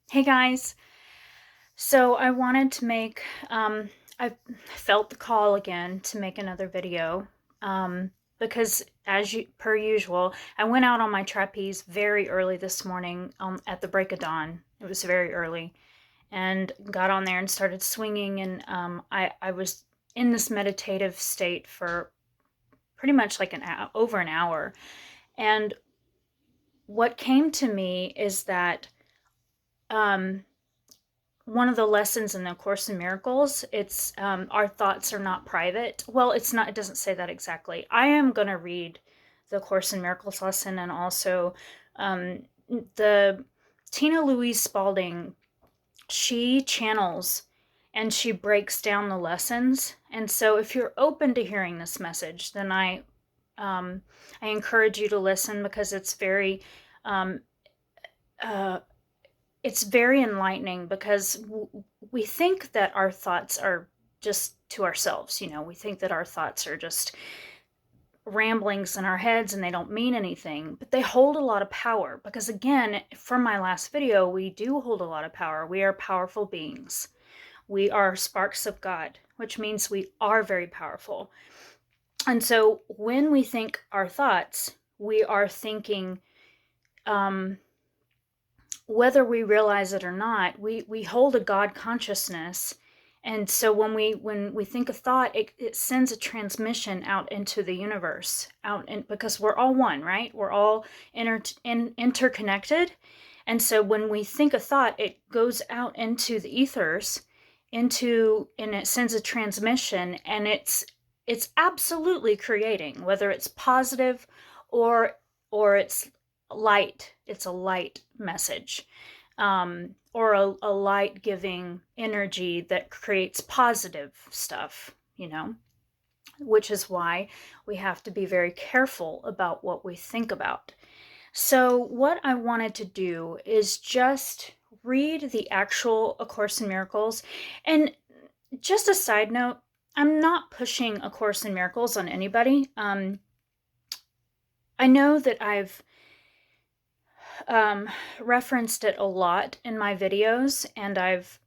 Hey guys, so I wanted to make, I felt the call again to make another video, because per usual, I went out on my trapeze very early this morning, at the break of dawn. It was very early, and got on there and started swinging, and I was in this meditative state for pretty much like over an hour, and what came to me is that, um, one of the lessons in the Course in Miracles, it's our thoughts are not private. Well, it's not, it doesn't say that exactly. I am going to read the Course in Miracles lesson, and also um, the Tina Louise Spalding, she channels and she breaks down the lessons. And so if you're open to hearing this message, then I encourage you to listen, because um, uh, it's very enlightening, because we think that our thoughts are just to ourselves. We think that our thoughts are just ramblings in our heads and they don't mean anything, but they hold a lot of power, because again, from my last video, we do hold a lot of power. We are powerful beings. We are sparks of God, which means we are very powerful. And so when we think our thoughts, we are thinking, whether we realize it or not, we hold a God consciousness. And so when we think a thought, it sends a transmission out into the universe, because we're all one, right? We're all interconnected. And so when we think a thought, it goes out into the ethers, and it sends a transmission, and it's absolutely creating, whether it's positive or it's light. It's a light message, or a light giving energy that creates positive stuff, which is why we have to be very careful about what we think about. So what I wanted to do is just read the actual A Course in Miracles. And just a side note, I'm not pushing A Course in Miracles on anybody. I know that I've referenced it a lot in my videos, and I've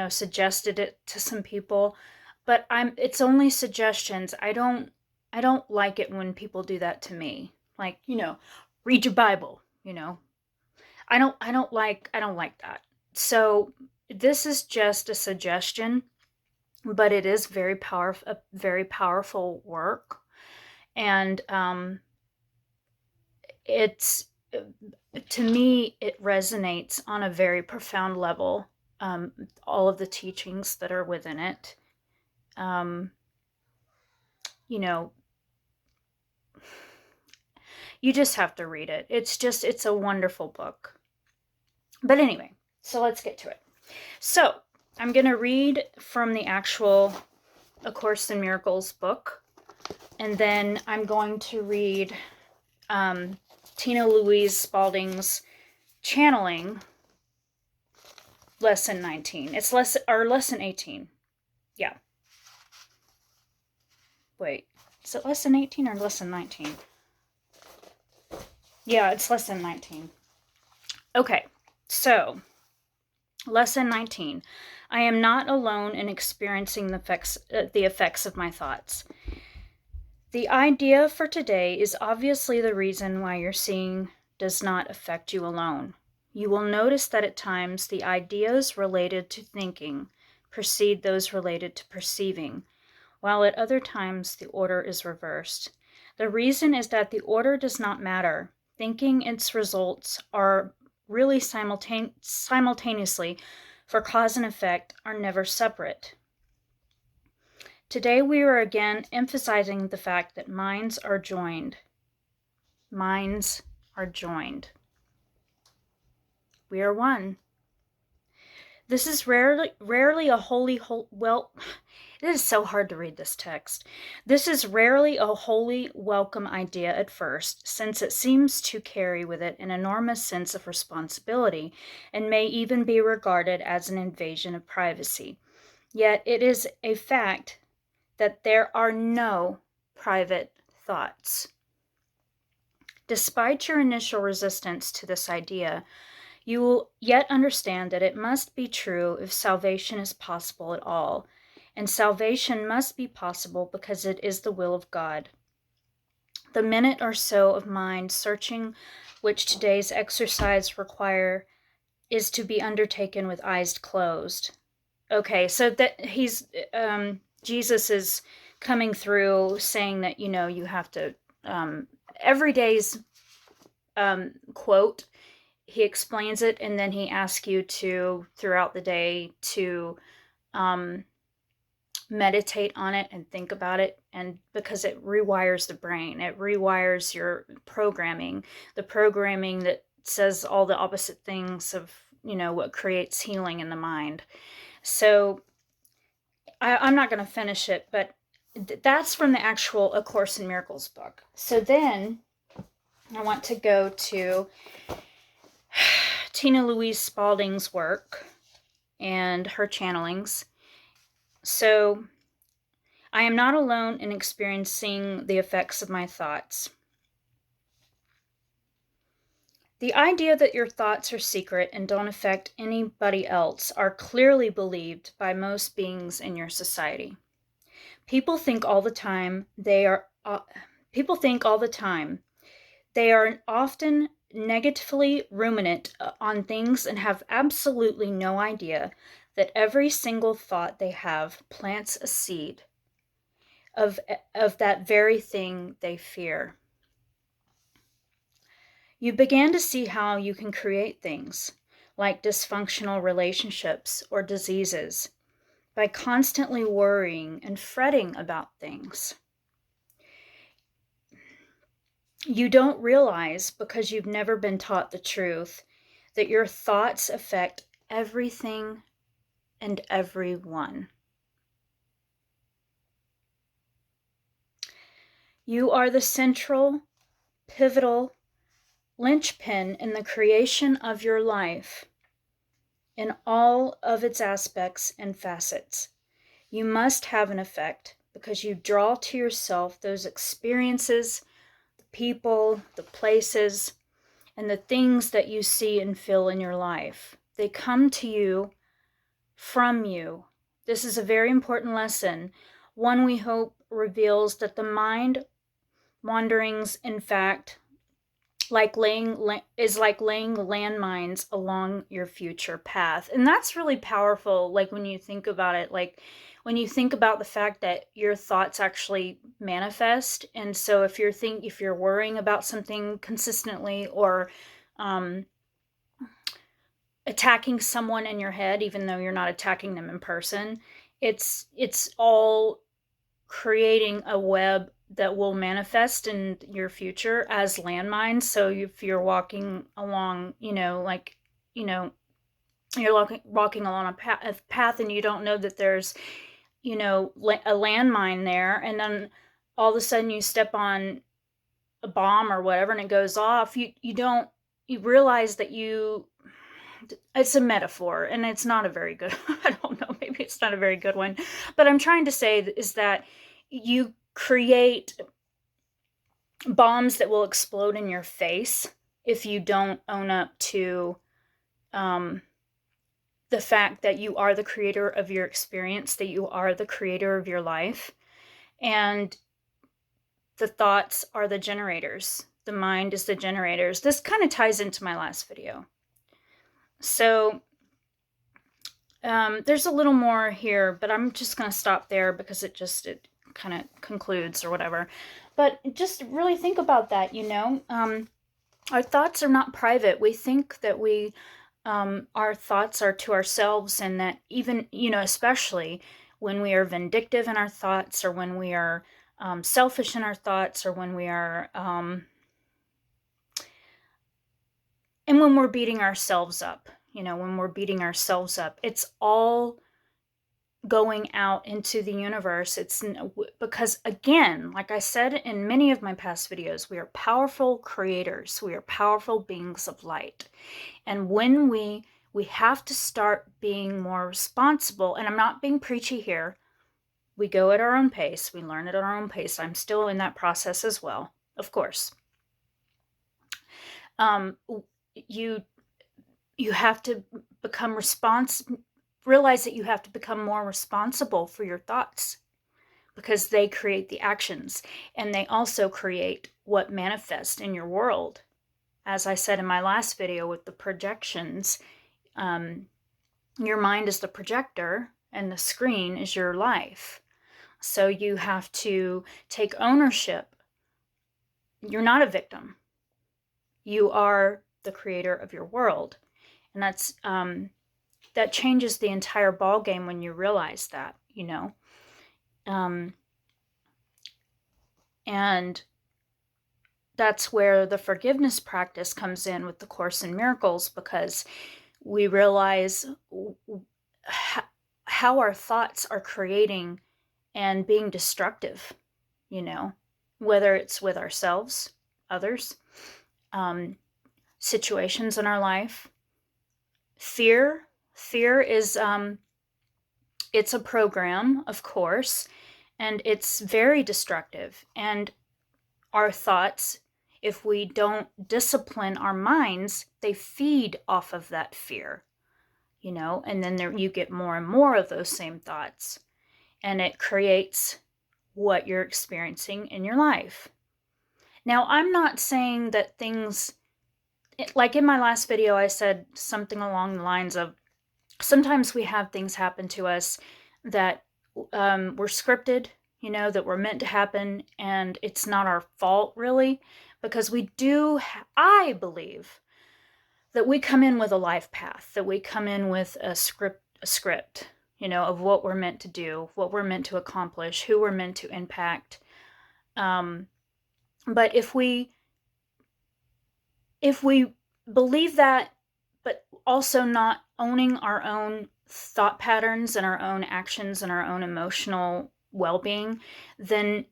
suggested it to some people, but it's only suggestions. I don't like it when people do that to me, like, read your Bible. I don't like that. So this is just a suggestion, but it is a very powerful work. And it's to me, it resonates on a very profound level. All of the teachings that are within it, um, you know, you just have to read it. It's a wonderful book. But anyway, so let's get to it. So I'm going to read from the actual A Course in Miracles book, and then I'm going to read Tina Louise Spalding's channeling lesson 19. It's lesson 18. Yeah. Wait, is it lesson 18 or lesson 19? Yeah, it's lesson 19. Okay, so lesson 19. I am not alone in experiencing the effects of my thoughts. The idea for today is obviously the reason why your seeing does not affect you alone. You will notice that at times the ideas related to thinking precede those related to perceiving, while at other times the order is reversed. The reason is that the order does not matter. Thinking its results are really simultaneously, for cause and effect are never separate. Today we are again emphasizing the fact that minds are joined. Minds are joined. We are one. This is rarely a well, it is so hard to read this text. This is rarely a wholly welcome idea at first, since it seems to carry with it an enormous sense of responsibility, and may even be regarded as an invasion of privacy. Yet it is a fact that there are no private thoughts. Despite your initial resistance to this idea, You will yet understand that it must be true if salvation is possible at all, and salvation must be possible because it is the will of God. The minute or so of mind searching which today's exercise require is to be undertaken with eyes closed. Okay, so that Jesus is coming through saying that, you have to, every day's quote, he explains it, and then he asks you to, throughout the day, to meditate on it and think about it, and because it rewires the brain, it rewires your programming, the programming that says all the opposite things of, what creates healing in the mind. So I'm not going to finish it, but that's from the actual A Course in Miracles book. So then I want to go to Tina Louise Spalding's work and her channelings. So I am not alone in experiencing the effects of my thoughts. The idea that your thoughts are secret and don't affect anybody else are clearly believed by most beings in your society. People think all the time they are often negatively ruminant on things and have absolutely no idea that every single thought they have plants a seed of that very thing they fear. You began to see how you can create things like dysfunctional relationships or diseases by constantly worrying and fretting about things. You don't realize, because you've never been taught the truth, that your thoughts affect everything and everyone. You are the central, pivotal linchpin in the creation of your life in all of its aspects and facets. You must have an effect because you draw to yourself those experiences, the people, the places, and the things that you see and feel in your life. They come to you from you. This is a very important lesson, one we hope reveals that the mind wanderings, in fact, is like laying landmines along your future path. And that's really powerful, like when you think about it, like when you think about the fact that your thoughts actually manifest. And so if you're worrying about something consistently, or attacking someone in your head, even though you're not attacking them in person, it's all creating a web that will manifest in your future as landmines. So if you're walking along, you're walking along a path and you don't know that there's, a landmine there, and then all of a sudden you step on a bomb or whatever and it goes off, you realize that it's a metaphor, and it's not a very good I don't know, maybe it's not a very good one, but I'm trying to say is that you create bombs that will explode in your face if you don't own up to the fact that you are the creator of your experience, that you are the creator of your life, and the thoughts are the generators. The mind is the generators. This kind of ties into my last video. So there's a little more here, but I'm just going to stop there because it kind of concludes or whatever. But just really think about that, our thoughts are not private. We think that our thoughts are to ourselves, and that even, especially when we are vindictive in our thoughts, or when we are selfish in our thoughts, or when we are, and when we're beating ourselves up, it's all going out into the universe. It's because, again, like I said in many of my past videos, we are powerful creators. We are powerful beings of light. And when we have to start being more responsible, and I'm not being preachy here. We go at our own pace. We learn at our own pace. I'm still in that process as well, of course. you have to realize that you have to become more responsible for your thoughts, because they create the actions, and they also create what manifests in your world. As I said in my last video with the projections, your mind is the projector and the screen is your life. So you have to take ownership. You're not a victim. You are the creator of your world. And that changes the entire ball game when you realize that, you know. And that's where the forgiveness practice comes in with the Course in Miracles, because we realize how our thoughts are creating and being destructive, you know, whether it's with ourselves, others, situations in our life. Fear is, it's a program, of course, and it's very destructive. And our thoughts, if we don't discipline our minds, they feed off of that fear, you know, and then you get more and more of those same thoughts, and it creates what you're experiencing in your life. Now, I'm not saying that things, like in my last video, I said something along the lines of, sometimes we have things happen to us that were scripted, you know, that were meant to happen, and it's not our fault, really, because I believe that we come in with a life path, that we come in with a script, you know, of what we're meant to do, what we're meant to accomplish, who we're meant to impact. But if we believe that, but also not owning our own thought patterns and our own actions and our own emotional well-being, then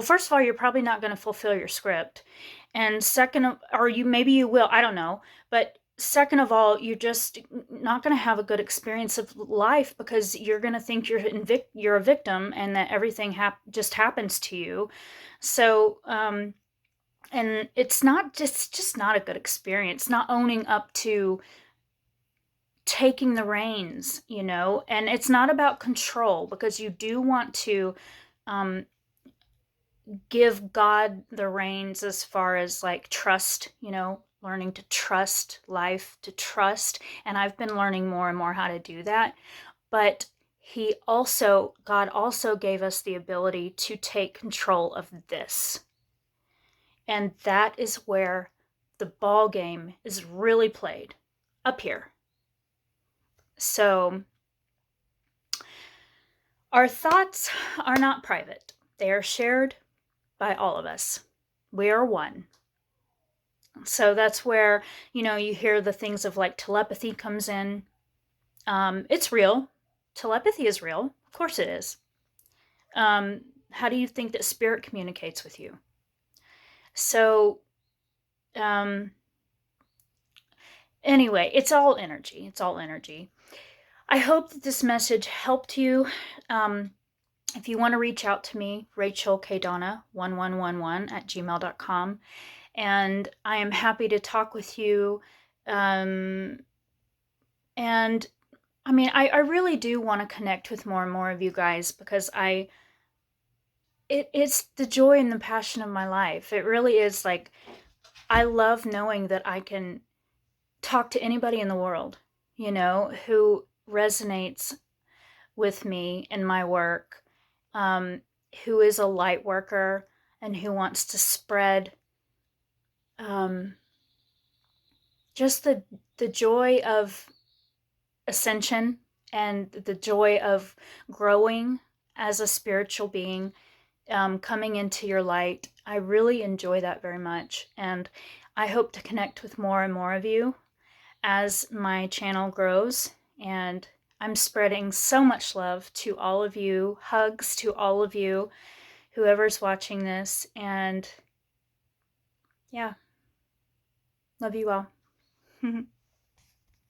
first of all, you're probably not going to fulfill your script. And second, maybe you will, I don't know. But second of all, you're just not going to have a good experience of life, because you're going to think you're a victim and that everything just happens to you. So, and it's just not a good experience, not owning up to taking the reins, you know. And it's not about control, because you do want to give God the reins as far as like trust, you know, learning to trust life, to trust. And I've been learning more and more how to do that. But God also gave us the ability to take control of this. And that is where the ball game is really played, up here. So our thoughts are not private. They are shared by all of us. We are one. So that's where, you know, you hear the things of like telepathy comes in. It's real. Telepathy is real. Of course it is. How do you think that spirit communicates with you? So, anyway, it's all energy. It's all energy. I hope that this message helped you. If you want to reach out to me, rachelkdonna1111@gmail.com, and I am happy to talk with you. And I mean, I really do want to connect with more and more of you guys, because it's the joy and the passion of my life. It really is. Like, I love knowing that I can talk to anybody in the world, you know, who resonates with me and my work, who is a light worker and who wants to spread just the joy of ascension and the joy of growing as a spiritual being, coming into your light. I really enjoy that very much, and I hope to connect with more and more of you as my channel grows. And I'm spreading so much love to all of you, hugs to all of you, whoever's watching this, and yeah, love you all.